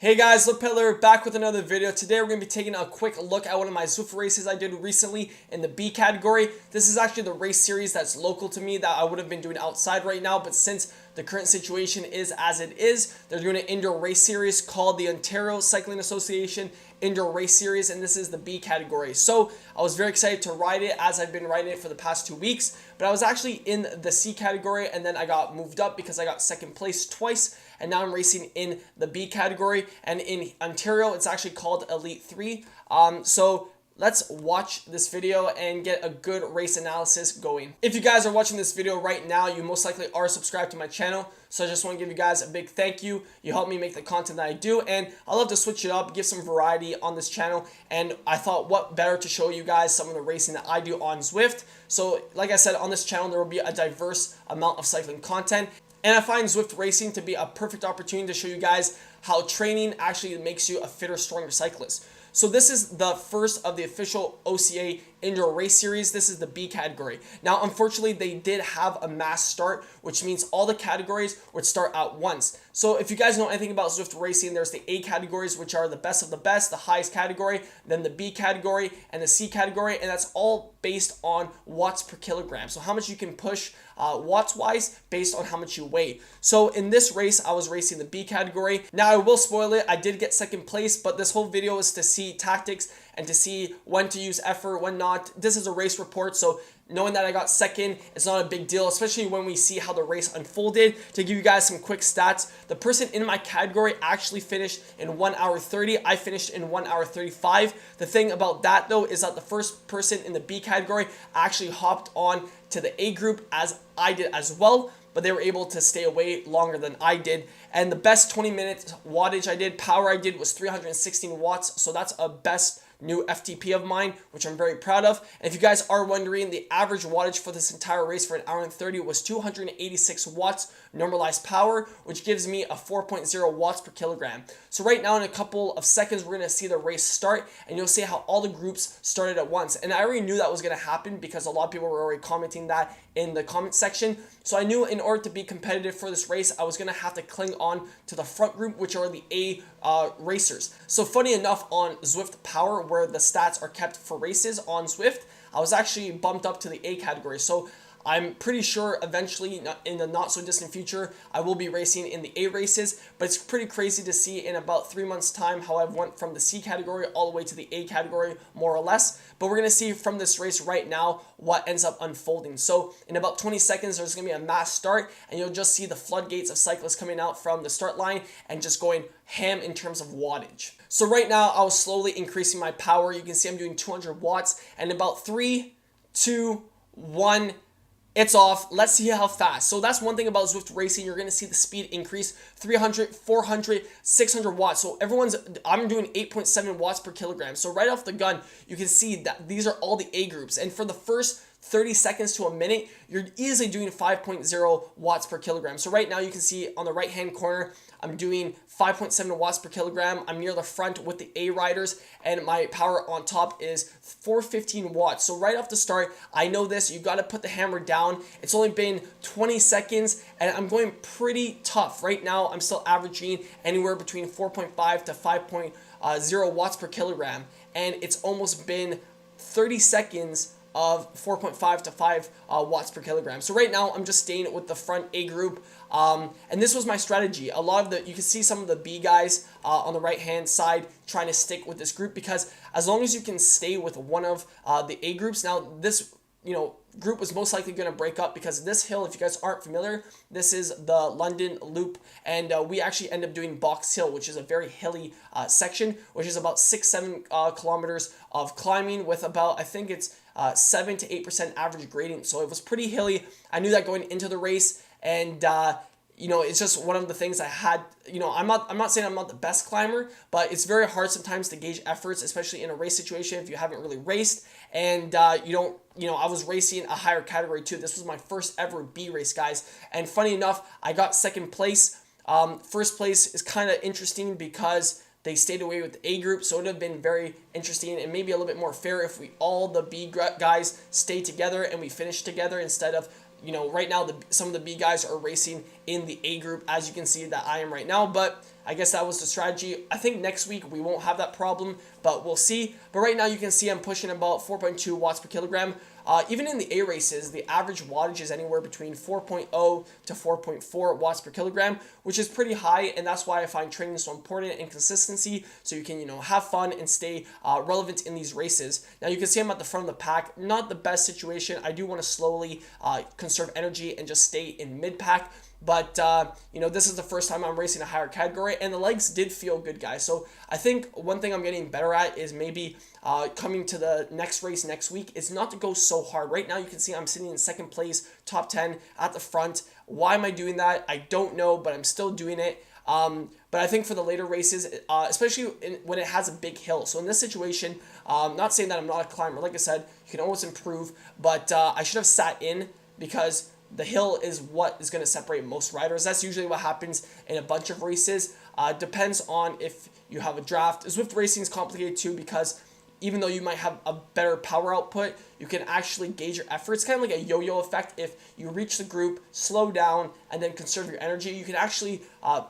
Hey guys, lepedaler back with another video. Today we're going to be taking a quick look at one of my Zwift races I did recently in the B category. This is actually the race series that's local to me that I would have been doing outside right now, but since the current situation is as it is, they're doing an indoor race series called the Ontario Cycling Association Indoor Race Series, and this is the B category. So I was very excited to ride it as I've been riding it for the past 2 weeks, but I was actually in the C category and then I got moved up because I got second place twice, and now I'm racing in the B category. And in Ontario, it's actually called Elite 3. So let's watch this video and get a good race analysis going. If you guys are watching this video right now, you most likely are subscribed to my channel. So I just want to give you guys a big thank you. You help me make the content that I do, and I love to switch it up, give some variety on this channel. And I thought what better to show you guys some of the racing that I do on Zwift. So like I said, on this channel, there will be a diverse amount of cycling content. And I find Zwift racing to be a perfect opportunity to show you guys how training actually makes you a fitter, stronger cyclist. So this is the first of the official OCA indoor race series. This is the B category. Now, unfortunately, they did have a mass start, which means all the categories would start at once. So if you guys know anything about Zwift racing, there's the A categories, which are the best of the best, the highest category, then the B category and the C category, and that's all based on watts per kilogram. So how much you can push watts wise based on how much you weigh. So in this race, I was racing the B category. Now I will spoil it, I did get second place, but this whole video is to see tactics and to see when to use effort, when not. This is a race report, so knowing that I got second, it's not a big deal, especially when we see how the race unfolded. To give you guys some quick stats, the person in my category actually finished in 1 hour 30. I finished in 1 hour 35. The thing about that though is that the first person in the B category actually hopped on to the A group as I did as well, but they were able to stay away longer than I did. And the best 20 minutes wattage I did, power I did, was 316 watts. So that's a best new FTP of mine, which I'm very proud of. And if you guys are wondering, the average wattage for this entire race for 1 hour and 30 was 286 watts normalized power, which gives me a 4.0 watts per kilogram. So right now, in a couple of seconds, we're going to see the race start, and you'll see how all the groups started at once. And I already knew that was going to happen because a lot of people were already commenting that in the comment section. So I knew in order to be competitive for this race, I was going to have to cling on to the front group, which are the A racers. So funny enough, on Zwift Power, where the stats are kept for races on Zwift, I was actually bumped up to the A category. So I'm pretty sure eventually, in the not so distant future, I will be racing in the A races, but it's pretty crazy to see in about 3 months time how I've went from the C category all the way to the A category, more or less. But we're going to see from this race right now what ends up unfolding. So in about 20 seconds, there's going to be a mass start, and you'll just see the floodgates of cyclists coming out from the start line and just going ham in terms of wattage. So right now, I was slowly increasing my power. You can see I'm doing 200 watts, and in about 3, 2, 1, it's off. Let's see how fast. So that's one thing about Zwift racing. You're going to see the speed increase 300, 400, 600 watts. So I'm doing 8.7 watts per kilogram. So right off the gun, you can see that these are all the A groups. And for the first 30 seconds to a minute, you're easily doing 5.0 watts per kilogram. So right now you can see on the right hand corner, I'm doing 5.7 watts per kilogram. I'm near the front with the A riders, and my power on top is 415 watts. So right off the start, I know this, you got to put the hammer down. It's only been 20 seconds and I'm going pretty tough. Right now, I'm still averaging anywhere between 4.5 to 5.0 watts per kilogram. And it's almost been 30 seconds of 4.5 to 5 watts per kilogram. So right now I'm just staying with the front A group, and this was my strategy. A lot of you can see some of the B guys on the right hand side trying to stick with this group, because as long as you can stay with one of the A groups, now this group was most likely going to break up because this hill, if you guys aren't familiar, this is the London Loop, and we actually end up doing Box Hill, which is a very hilly section, which is about 6-7 kilometers of climbing with about, I think it's 7 to 8% average gradient. So it was pretty hilly. I knew that going into the race, and it's just one of the things I had. I'm not saying I'm not the best climber, but it's very hard sometimes to gauge efforts, especially in a race situation if you haven't really raced. And I was racing a higher category too. This was my first ever B race, guys. And funny enough, I got second place. First place is kind of interesting because they stayed away with the A group, so it would have been very interesting and maybe a little bit more fair if all the B guys stayed together and we finished together instead of, right now some of the B guys are racing in the A group, as you can see that I am right now. But I guess that was the strategy. I think next week we won't have that problem, but we'll see. But right now you can see I'm pushing about 4.2 watts per kilogram. Even in the A races, the average wattage is anywhere between 4.0 to 4.4 watts per kilogram, which is pretty high, and that's why I find training so important and consistency, so you can, have fun and stay relevant in these races. Now you can see I'm at the front of the pack. Not the best situation. I do want to slowly conserve energy and just stay in mid-pack. But, this is the first time I'm racing a higher category, and the legs did feel good, guys. So I think one thing I'm getting better at is maybe coming to the next race next week is not to go so hard. Right now, you can see I'm sitting in second place, top 10 at the front. Why am I doing that? I don't know, but I'm still doing it. But I think for the later races, especially when it has a big hill. So in this situation, not saying that I'm not a climber. Like I said, you can always improve, but I should have sat in because the hill is what is going to separate most riders. That's usually what happens in a bunch of races. Depends on if you have a draft. Zwift racing is complicated too because even though you might have a better power output, you can actually gauge your effort. It's kind of like a yo-yo effect. If you reach the group, slow down, and then conserve your energy, you can actually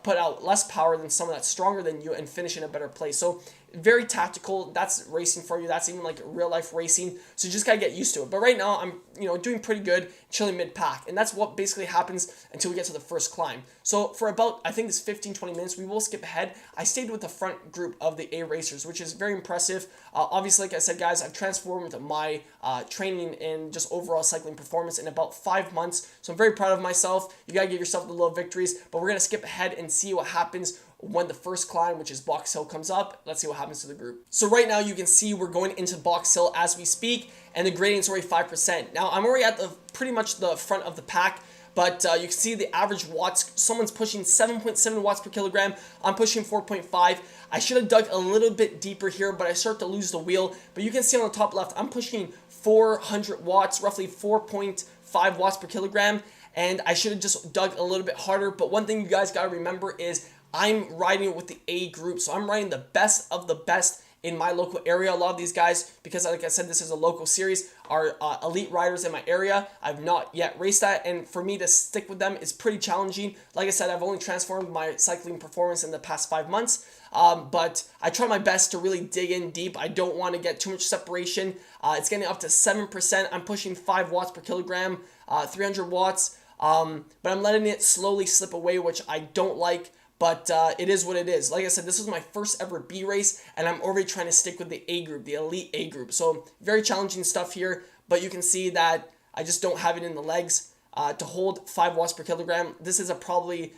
put out less power than someone that's stronger than you and finish in a better place. So very tactical. That's racing for you. That's even like real life racing. So you just gotta get used to it. But right now I'm doing pretty good, chilling mid-pack, and that's what basically happens until we get to the first climb. So for about, I think it's 15-20 minutes, we will skip ahead. I stayed with the front group of the A racers, which is very impressive. Obviously, like I said, guys, I've transformed my training and just overall cycling performance in about 5 months. So I'm very proud of myself. You gotta give yourself the little victories. But we're gonna skip ahead and see what happens when the first climb, which is Box Hill, comes up. Let's see what happens to the group. So right now you can see we're going into Box Hill as we speak, and the gradient's already 5%. Now I'm already at the pretty much the front of the pack, but you can see the average watts. Someone's pushing 7.7 watts per kilogram. I'm pushing 4.5. I should have dug a little bit deeper here, but I start to lose the wheel. But you can see on the top left, I'm pushing 400 watts, roughly 4.5 watts per kilogram, and I should have just dug a little bit harder. But one thing you guys got to remember is I'm riding with the A group, so I'm riding the best of the best in my local area. A lot of these guys, because like I said, this is a local series, are elite riders in my area. I've not yet raced that, and for me to stick with them is pretty challenging. Like I said, I've only transformed my cycling performance in the past 5 months, but I try my best to really dig in deep. I don't want to get too much separation. It's getting up to 7%. I'm pushing 5 watts per kilogram, 300 watts, but I'm letting it slowly slip away, which I don't like. But it is what it is. Like I said, this was my first ever B race, and I'm already trying to stick with the A group, the elite A group. So very challenging stuff here, but you can see that I just don't have it in the legs to hold 5 watts per kilogram. This is probably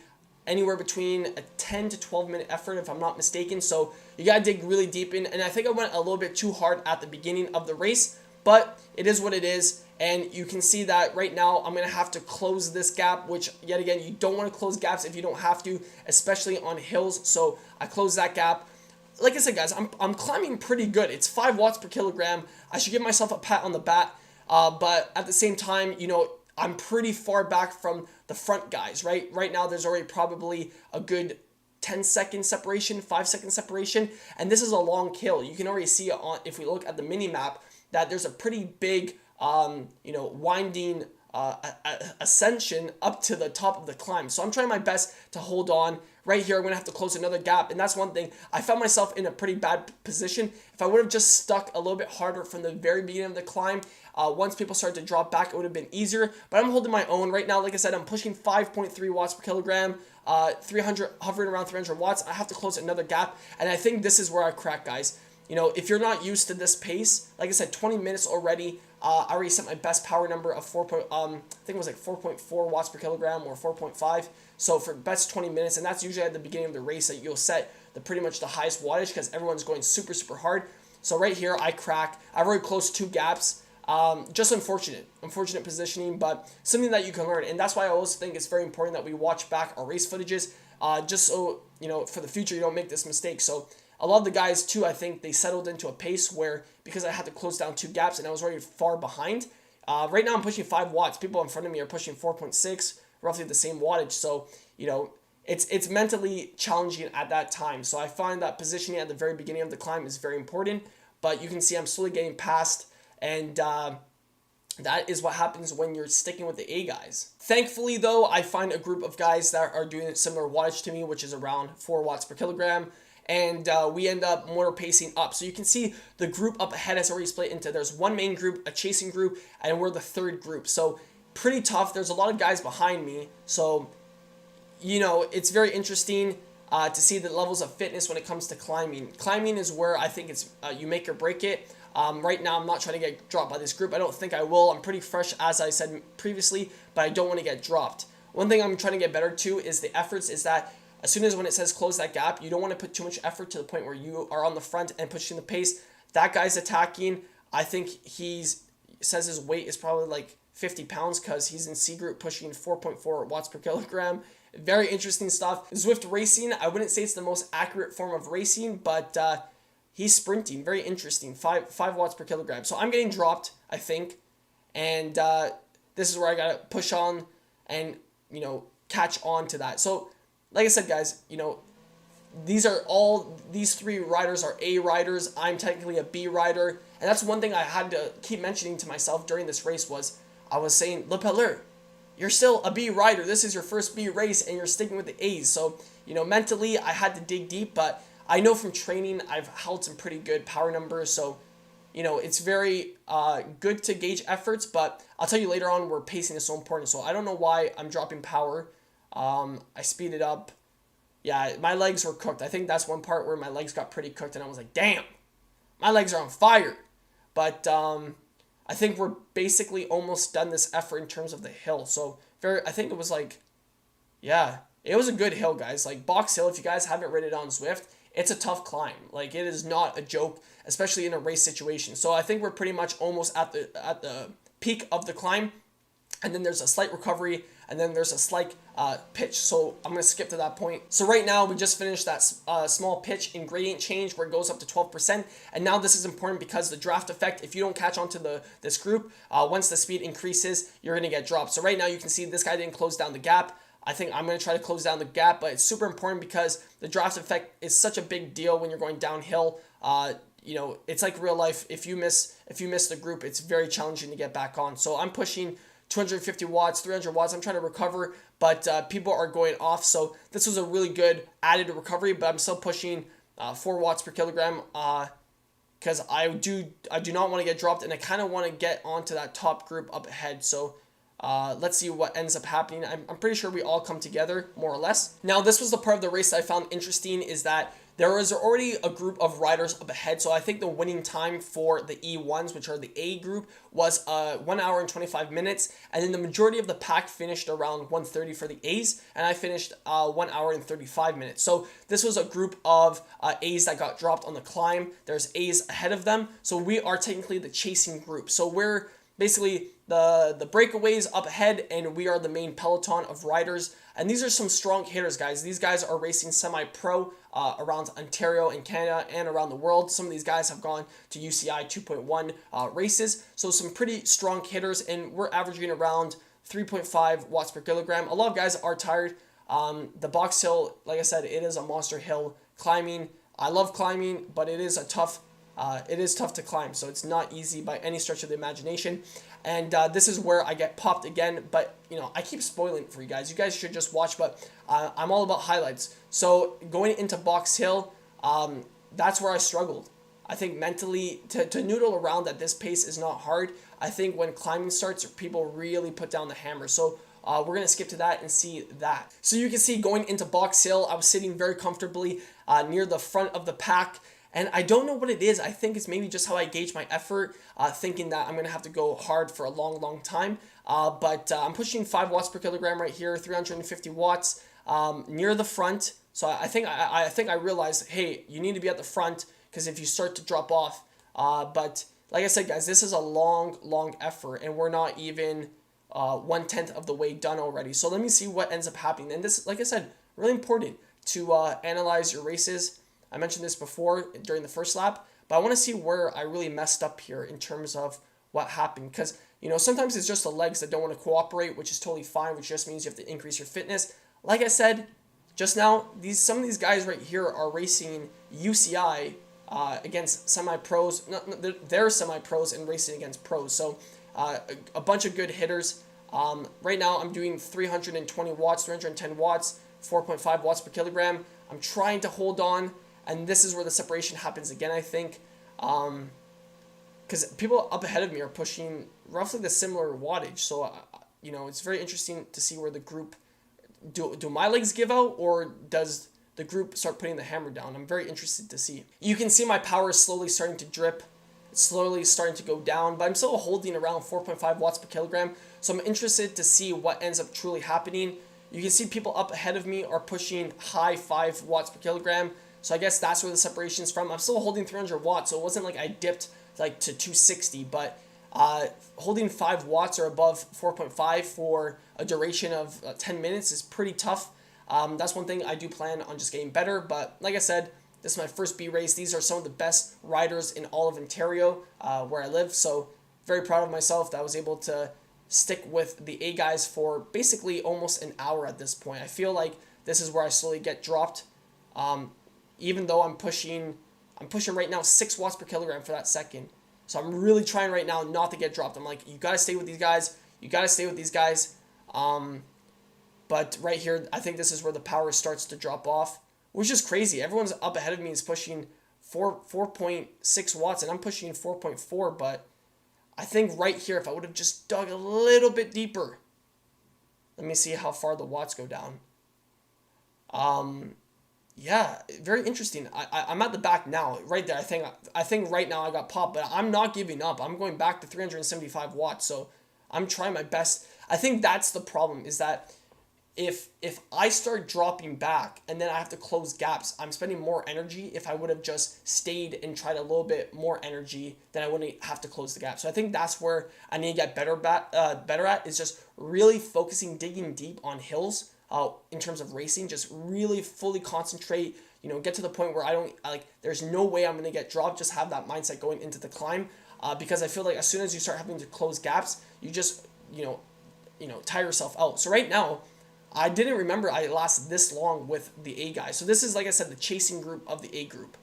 anywhere between a 10 to 12 minute effort, if I'm not mistaken. So you gotta dig really deep in, and I think I went a little bit too hard at the beginning of the race, but it is what it is. And you can see that right now I'm going to have to close this gap, which yet again, you don't want to close gaps if you don't have to, especially on hills. So I closed that gap. Like I said, guys, I'm climbing pretty good. It's 5 watts per kilogram. I should give myself a pat on the back. But at the same time, I'm pretty far back from the front guys, right? Right now, there's already probably a good 10-second separation, 5-second separation. And this is a long hill. You can already see it if we look at the mini map that there's a pretty big winding ascension up to the top of the climb. So I'm trying my best to hold on. Right here, I'm going to have to close another gap, and that's one thing. I found myself in a pretty bad position. If I would have just stuck a little bit harder from the very beginning of the climb, once people started to drop back, it would have been easier, but I'm holding my own. Right now, like I said, I'm pushing 5.3 watts per kilogram, 300, hovering around 300 watts. I have to close another gap, and I think this is where I crack, guys. If you're not used to this pace, like I said, 20 minutes already, I already set my best power number of I think it was like 4.4 watts per kilogram or 4.5. So for best 20 minutes, and that's usually at the beginning of the race that you'll set pretty much the highest wattage because everyone's going super, super hard. So right here, I crack. I've already closed 2 gaps. Just unfortunate positioning, but something that you can learn. And that's why I also think it's very important that we watch back our race footages, just so, for the future, you don't make this mistake. So a lot of the guys too, I think they settled into a pace where, because I had to close down 2 gaps and I was already far behind, right now I'm pushing 5 watts. People in front of me are pushing 4.6, roughly the same wattage. So, it's mentally challenging at that time. So I find that positioning at the very beginning of the climb is very important, but you can see I'm slowly getting past, and That is what happens when you're sticking with the A guys. Thankfully, though, I find a group of guys that are doing similar wattage to me, which is around 4 watts per kilogram, and we end up more pacing up. So you can see the group up ahead has already split into, there's one main group, a chasing group, and we're the third group. So pretty tough. There's a lot of guys behind me. So, you know, it's very interesting to see the levels of fitness when it comes to climbing. Climbing is where I think it's you make or break it. Right now, I'm not trying to get dropped by this group. I don't think I will. I'm pretty fresh, as I said previously, but I don't want to get dropped. One thing I'm trying to get better to is the efforts, is that as soon as when it says close that gap, you don't want to put too much effort to the point where you are on the front and pushing the pace. That guy's attacking. I think says his weight is probably like 50 pounds because he's in C group pushing 4.4 watts per kilogram. Very interesting stuff. Zwift Racing, I wouldn't say it's the most accurate form of racing, but he's sprinting. Very interesting. 5 watts per kilogram. So I'm getting dropped, I think. And this is where I got to push on and, you know, catch on to that. So, like I said, guys, you know, these 3 riders are A riders. I'm technically a B rider. And that's one thing I had to keep mentioning to myself during this race was I was saying, lepedaler, you're still a B rider. This is your first B race and you're sticking with the A's. So, you know, mentally I had to dig deep, but I know from training I've held some pretty good power numbers. So, you know, it's very good to gauge efforts, but I'll tell you later on where pacing is so important. So I don't know why I'm dropping power. I speeded up. Yeah, my legs were cooked. I think that's one part where my legs got pretty cooked and I was like, damn, my legs are on fire. But I think we're basically almost done this effort in terms of the hill. So I think it was like, yeah, it was a good hill, guys. Like Box Hill, if you guys haven't ridden it on Zwift, it's a tough climb. Like it is not a joke, especially in a race situation. So I think we're pretty much almost at the peak of the climb. And then there's a slight recovery, and then there's a slight pitch. So I'm going to skip to that point. So right now, we just finished that small pitch in gradient change where it goes up to 12%. And now this is important because the draft effect, if you don't catch on to this group, once the speed increases, you're going to get dropped. So right now, you can see this guy didn't close down the gap. I think I'm going to try to close down the gap, but it's super important because the draft effect is such a big deal when you're going downhill. You know, it's like real life. If you miss the group, it's very challenging to get back on. So I'm pushing 250 watts, 300 watts. I'm trying to recover, but people are going off. So this was a really good added recovery, but I'm still pushing 4 watts per kilogram because I do not want to get dropped, and I kind of want to get onto that top group up ahead. So let's see what ends up happening. I'm pretty sure we all come together, more or less. Now, this was the part of the race that I found interesting, is that there was already a group of riders up ahead. So I think the winning time for the E1s, which are the A group, was 1 hour and 25 minutes. And then the majority of the pack finished around 1:30 for the A's. And I finished 1 hour and 35 minutes. So this was a group of A's that got dropped on the climb. There's A's ahead of them. So we are technically the chasing group. So we're basically the breakaways up ahead, and we are the main peloton of riders. And these are some strong hitters, guys. These guys are racing semi-pro around Ontario and Canada and around the world. Some of these guys have gone to UCI 2.1 races. So some pretty strong hitters, and we're averaging around 3.5 watts per kilogram. A lot of guys are tired. The Box Hill, like I said, it is a monster hill climbing. I love climbing, but it is tough to climb, so it's not easy by any stretch of the imagination. And this is where I get popped again, but you know, I keep spoiling it for you guys. You guys should just watch, but I'm all about highlights. So going into Box Hill, that's where I struggled. I think mentally, to noodle around at this pace is not hard. I think when climbing starts, people really put down the hammer. So we're going to skip to that and see that. So you can see going into Box Hill, I was sitting very comfortably near the front of the pack. And I don't know what it is. I think it's maybe just how I gauge my effort, thinking that I'm going to have to go hard for a long, long time. But I'm pushing 5 watts per kilogram right here, 350 watts near the front. So I think I realized, hey, you need to be at the front because if you start to drop off. But like I said, guys, this is a long, long effort, and we're not even 1/10 of the way done already. So let me see what ends up happening. And this, like I said, really important to analyze your races. I mentioned this before during the first lap, but I want to see where I really messed up here in terms of what happened. Because, you know, sometimes it's just the legs that don't want to cooperate, which is totally fine, which just means you have to increase your fitness. Like I said just now, some of these guys right here are racing UCI against semi-pros. They're semi-pros and racing against pros. So a bunch of good hitters. Right now I'm doing 320 watts, 310 watts, 4.5 watts per kilogram. I'm trying to hold on, and this is where the separation happens again, I think. Because people up ahead of me are pushing roughly the similar wattage. So, it's very interesting to see where the group, do my legs give out, or does the group start putting the hammer down? I'm very interested to see. You can see my power is slowly starting to drip. It's slowly starting to go down, but I'm still holding around 4.5 watts per kilogram. So I'm interested to see what ends up truly happening. You can see people up ahead of me are pushing high 5 watts per kilogram. So I guess that's where the separation is from. I'm still holding 300 watts, so it wasn't like I dipped like to 260, but holding 5 watts or above 4.5 for a duration of 10 minutes is pretty tough. That's one thing I do plan on just getting better, but like I said, this is my first B race. These are some of the best riders in all of Ontario, where I live, so very proud of myself that I was able to stick with the A guys for basically almost an hour at this point. I feel like this is where I slowly get dropped, even though I'm pushing right now 6 watts per kilogram for that second. So I'm really trying right now not to get dropped. I'm like, you got to stay with these guys. You got to stay with these guys. But right here, I think this is where the power starts to drop off, which is crazy. Everyone's up ahead of me is pushing 4.6 watts, and I'm pushing 4.4. But I think right here, if I would have just dug a little bit deeper, let me see how far the watts go down. Yeah, very interesting. I'm at the back now, right there. I think right now I got popped, but I'm not giving up. I'm going back to 375 watts, so I'm trying my best. I think that's the problem, is that if I start dropping back and then I have to close gaps, I'm spending more energy. If I would have just stayed and tried a little bit more energy, then I wouldn't have to close the gap. So I think that's where I need to get better at, is just really focusing, digging deep on hills. In terms of racing, just really fully concentrate, get to the point where there's no way I'm going to get dropped, just have that mindset going into the climb, because I feel like as soon as you start having to close gaps, you just, tire yourself out. So right now, I didn't remember I lasted this long with the A guys. So this is, like I said, the chasing group of the A group.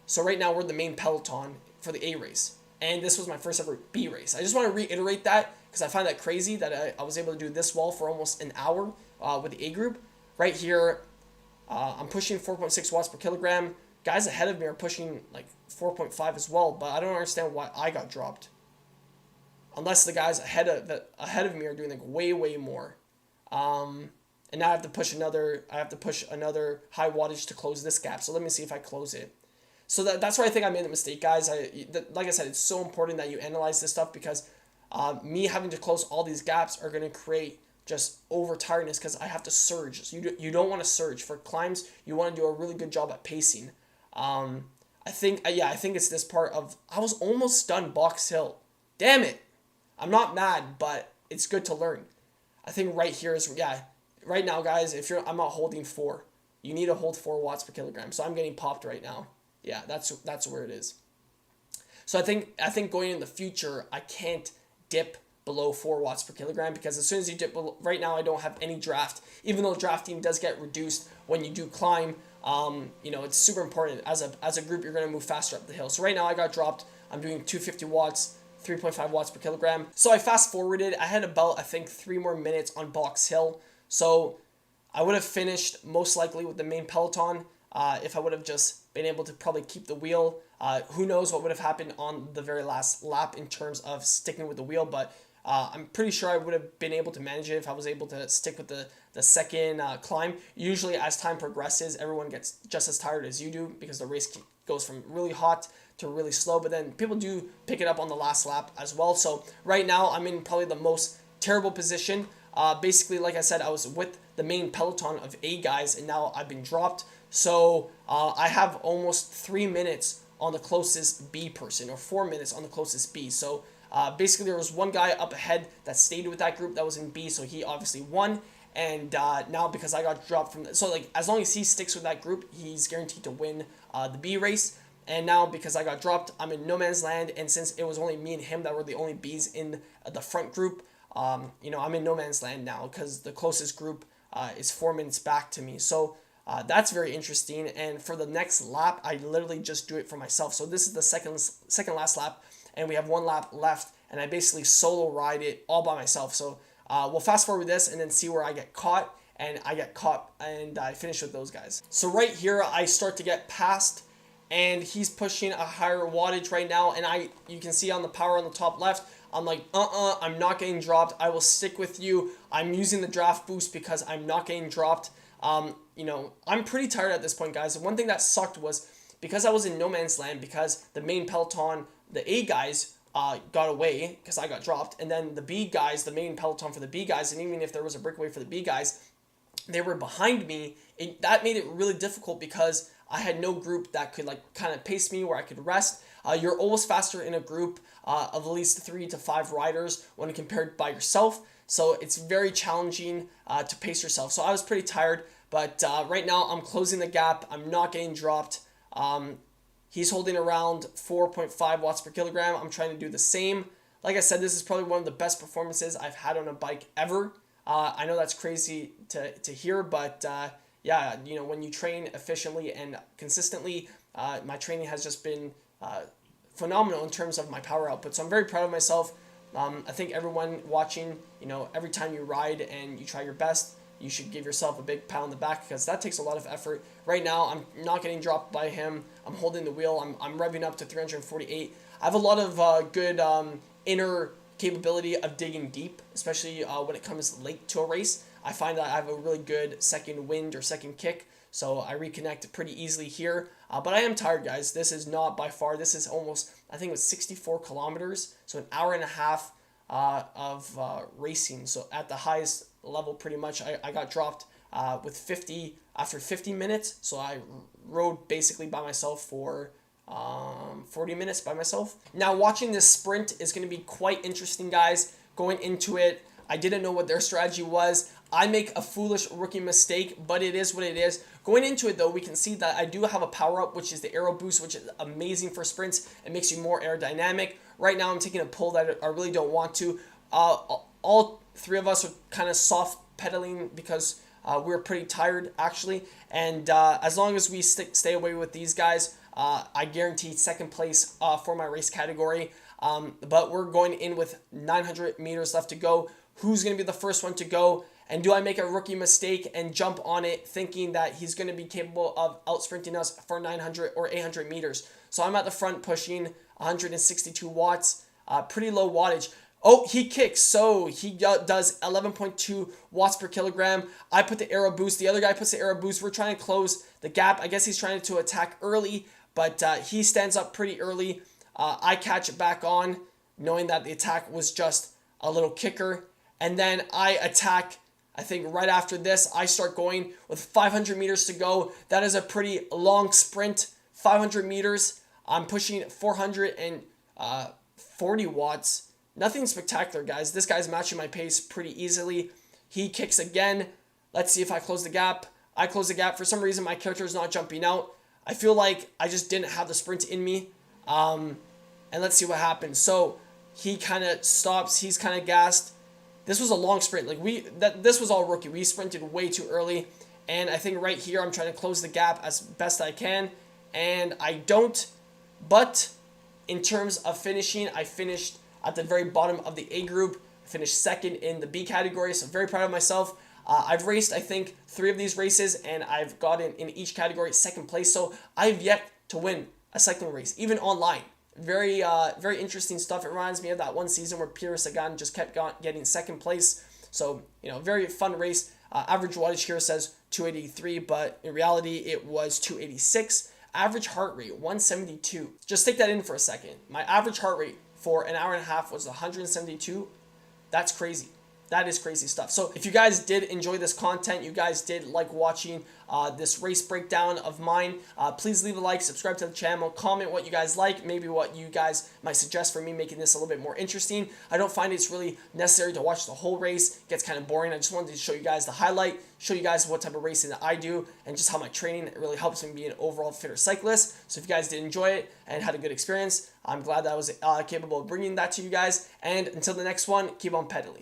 So right now we're the main peloton for the A race, and this was my first ever B race. I just want to reiterate that because I find that crazy that I was able to do this well for almost an hour with the A group. Right here, I'm pushing 4.6 watts per kilogram. Guys ahead of me are pushing like 4.5 as well, but I don't understand why I got dropped. Unless the guys ahead of me are doing like way more. And now I have to push another high wattage to close this gap. So let me see if I close it. So that's where I think I made the mistake, guys. Like I said, it's so important that you analyze this stuff, because me having to close all these gaps are going to create just over tiredness, because I have to surge. So you don't want to surge. For climbs, you want to do a really good job at pacing. I think it's this part of, I was almost done Box Hill. Damn it. I'm not mad, but it's good to learn. I think right here is, right now, guys, I'm not holding 4. You need to hold 4 watts per kilogram. So I'm getting popped right now. Yeah, that's where it is. So I think going in the future, I can't dip below 4 watts per kilogram, because as soon as you dip below, right now I don't have any draft, even though drafting does get reduced when you do climb. It's super important. As a group, you're going to move faster up the hill. So right now I got dropped. I'm doing 250 watts, 3.5 watts per kilogram. So I fast forwarded. I had about, I think, 3 more minutes on Box Hill. So I would have finished most likely with the main peloton if I would have just been able to probably keep the wheel. Who knows what would have happened on the very last lap in terms of sticking with the wheel, but I'm pretty sure I would have been able to manage it if I was able to stick with the second climb. Usually as time progresses, everyone gets just as tired as you do, because the race goes from really hot to really slow, but then people do pick it up on the last lap as well. So right now I'm in probably the most terrible position. Basically, like I said, I was with the main peloton of A guys, and now I've been dropped. So I have almost 3 minutes on the closest B person, or 4 minutes on the closest B. So basically, there was one guy up ahead that stayed with that group that was in B, so he obviously won. And now, because I got dropped from as long as he sticks with that group, he's guaranteed to win the B race. And now, because I got dropped, I'm in no man's land. And since it was only me and him that were the only Bs in the front group, I'm in no man's land now, because the closest group is 4 minutes back to me. So that's very interesting. And for the next lap, I literally just do it for myself. So this is the second last lap, and we have 1 lap left, and I basically solo ride it all by myself. So we'll fast forward this and then see where I get caught, and I finish with those guys. So right here I start to get past, and he's pushing a higher wattage right now, and you can see on the power on the top left, I'm like, I'm not getting dropped. I will stick with you. I'm using the draft boost because I'm not getting dropped. You know, I'm pretty tired at this point, guys. One thing that sucked was because I was in no man's land, because the main peloton, the A guys, got away because I got dropped, and then the B guys, the main peloton for the B guys, and even if there was a breakaway for the B guys, they were behind me. That made it really difficult because I had no group that could like kind of pace me where I could rest. You're always faster in a group of at least 3 to 5 riders when compared by yourself. So it's very challenging to pace yourself. So I was pretty tired, but right now I'm closing the gap. I'm not getting dropped. He's holding around 4.5 watts per kilogram. I'm trying to do the same. Like I said, this is probably one of the best performances I've had on a bike ever. I know that's crazy to hear, but yeah, you know, when you train efficiently and consistently, my training has just been phenomenal in terms of my power output. So I'm very proud of myself. I think everyone watching, you know, every time you ride and you try your best, you should give yourself a big pat on the back because that takes a lot of effort. Right now, I'm not getting dropped by him. I'm holding the wheel. I'm revving up to 348. I have a lot of good inner capability of digging deep, especially when it comes late to a race. I find that I have a really good second wind or second kick, so I reconnect pretty easily here. But I am tired, guys. This is not by far. This is almost, I think it was 64 kilometers, so an hour and a half of racing. So at the highest level, pretty much, I got dropped with 50 after 50 minutes. So I rode basically by myself for 40 minutes by myself. Now watching this sprint is going to be quite interesting, guys. Going into it, I didn't know what their strategy was. I make a foolish rookie mistake, but it is what it is. Going into it though, we can see that I do have a power up, which is the aero boost, which is amazing for sprints. It makes you more aerodynamic. Right now I'm taking a pull that I really don't want to. All three of us are kind of soft pedaling because we're pretty tired actually. And as long as we stay away with these guys, I guarantee second place for my race category. But we're going in with 900 meters left to go. Who's going to be the first one to go? And do I make a rookie mistake and jump on it thinking that he's going to be capable of out-sprinting us for 900 or 800 meters? So I'm at the front pushing 162 watts, pretty low wattage. Oh, he kicks, so he does 11.2 watts per kilogram. I put the aero boost. The other guy puts the aero boost. We're trying to close the gap. I guess he's trying to attack early, but he stands up pretty early. I catch it back on, knowing that the attack was just a little kicker. And then I attack, I think right after this, I start going with 500 meters to go. That is a pretty long sprint, 500 meters. I'm pushing 440 watts. Nothing spectacular, guys. This guy's matching my pace pretty easily. He kicks again. Let's see if I close the gap. I close the gap. For some reason, my character is not jumping out. I feel like I just didn't have the sprint in me. And let's see what happens. So he kind of stops. He's kind of gassed. This was a long sprint. This was all rookie. We sprinted way too early. And I think right here, I'm trying to close the gap as best I can. And I don't. But in terms of finishing, I finished at the very bottom of the A group. I finished second in the B category, so very proud of myself. I've raced, I think, 3 of these races, and I've gotten in each category second place. So I've yet to win a cycling race, even online. Very interesting stuff. It reminds me of that one season where Peter Sagan just kept getting second place. So, you know, very fun race. Average wattage here says 283, but in reality, it was 286. Average heart rate, 172. Just take that in for a second. My average heart rate for an hour and a half was 172. That's crazy. That is crazy stuff. So if you guys did enjoy this content, you guys did like watching this race breakdown of mine, please leave a like, subscribe to the channel, comment what you guys like, maybe what you guys might suggest for me making this a little bit more interesting. I don't find it's really necessary to watch the whole race. It gets kind of boring. I just wanted to show you guys the highlight, show you guys what type of racing that I do, and just how my training really helps me be an overall fitter cyclist. So if you guys did enjoy it and had a good experience, I'm glad that I was capable of bringing that to you guys. And until the next one, keep on pedaling.